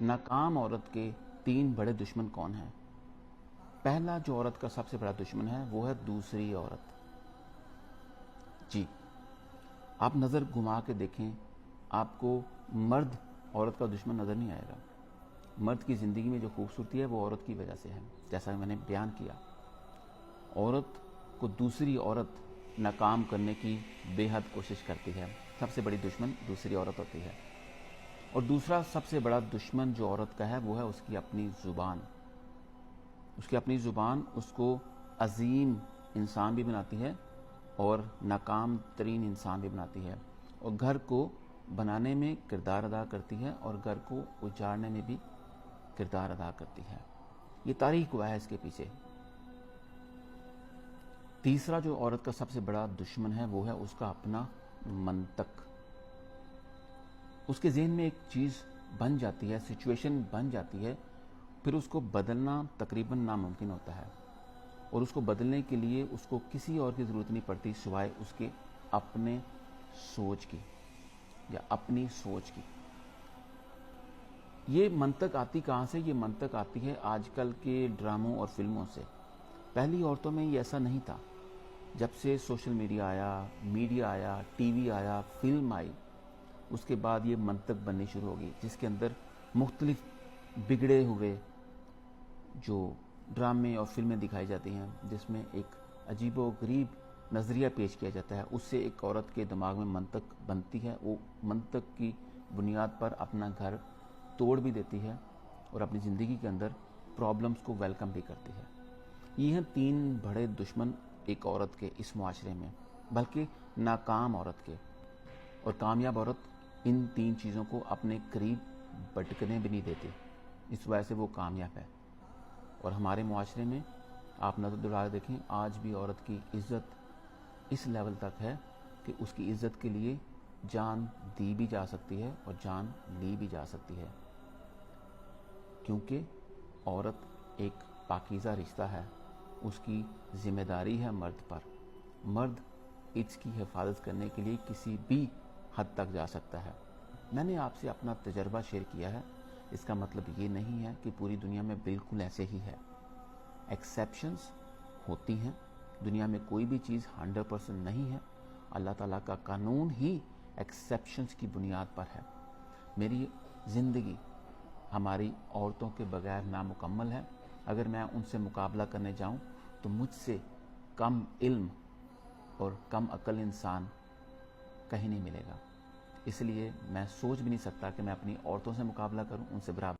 नाकाम औरत के 3 बड़े दुश्मन कौन हैं? पहला जो औरत का सबसे बड़ा दुश्मन है वो है दूसरी औरत। जी, आप नज़र घुमा के देखें, आपको मर्द औरत का दुश्मन नज़र नहीं आएगा। मर्द की ज़िंदगी में जो खूबसूरती है वो औरत की वजह से है। जैसा मैंने बयान किया, औरत को दूसरी औरत नाकाम करने की बेहद कोशिश करती है। सबसे बड़ी दुश्मन दूसरी औरत होती है। और दूसरा सबसे बड़ा दुश्मन जो औरत का है वो है उसकी अपनी ज़ुबान। उसकी अपनी ज़ुबान उसको अजीम इंसान भी बनाती है और नाकाम तरीन इंसान भी बनाती है, और घर को बनाने में किरदार अदा करती है और घर को उजाड़ने में भी किरदार अदा करती है। ये तारीख हुआ है इसके पीछे। तीसरा जो औरत का सबसे बड़ा दुश्मन है वो है उसका अपना मंतक। उसके ज़हन में एक चीज़ बन जाती है, सिचुएशन बन जाती है, फिर उसको बदलना तकरीबन नामुमकिन होता है, और उसको बदलने के लिए उसको किसी और की ज़रूरत नहीं पड़ती सिवाय उसके अपने सोच की या अपनी सोच की। ये मंतक आती कहाँ से? ये मंतक आती है आजकल के ड्रामों और फिल्मों से। पहली औरतों में ये ऐसा नहीं था। जब से सोशल मीडिया आया, टीवी आया, फिल्म आई, उसके बाद ये मंतक बननी शुरू होगी, जिसके अंदर मुख्तलिफ बिगड़े हुए जो ड्रामे और फिल्में दिखाई जाती हैं, जिसमें एक अजीबो गरीब नज़रिया पेश किया जाता है। उससे एक औरत के दिमाग में मंतक बनती है, वो मंतक की बुनियाद पर अपना घर तोड़ भी देती है और अपनी ज़िंदगी के अंदर प्रॉब्लम्स को वेलकम भी करती है। ये हैं 3 बड़े दुश्मन एक औरत के इस मुआशरे में, बल्कि नाकाम औरत के। और कामयाब औरत इन 3 चीज़ों को अपने करीब भटकने भी नहीं देती, इस वजह से वो कामयाब है। और हमारे मुआशरे में आप नज़र दौड़ा देखें, आज भी औरत की इज़्ज़त इस लेवल तक है कि उसकी इज़्ज़त के लिए जान दी भी जा सकती है और जान ली भी जा सकती है, क्योंकि औरत एक पाकीज़ा रिश्ता है। उसकी ज़िम्मेदारी है मर्द पर। मर्द इसकी हिफाजत करने के लिए किसी भी हद तक जा सकता है। मैंने आपसे अपना तजर्बा शेयर किया है, इसका मतलब ये नहीं है कि पूरी दुनिया में बिल्कुल ऐसे ही है। एक्सेप्शंस होती हैं, दुनिया में कोई भी चीज़ 100% नहीं है। अल्लाह ताला का कानून ही एक्सेप्शंस की बुनियाद पर है। मेरी ज़िंदगी हमारी औरतों के बगैर नामुकम्मल है। अगर मैं उनसे मुकाबला करने जाऊं तो मुझसे कम इल्म और कम अक्ल इंसान कहीं नहीं मिलेगा। इसलिए मैं सोच भी नहीं सकता कि मैं अपनी औरतों से मुकाबला करूं, उनसे बराबर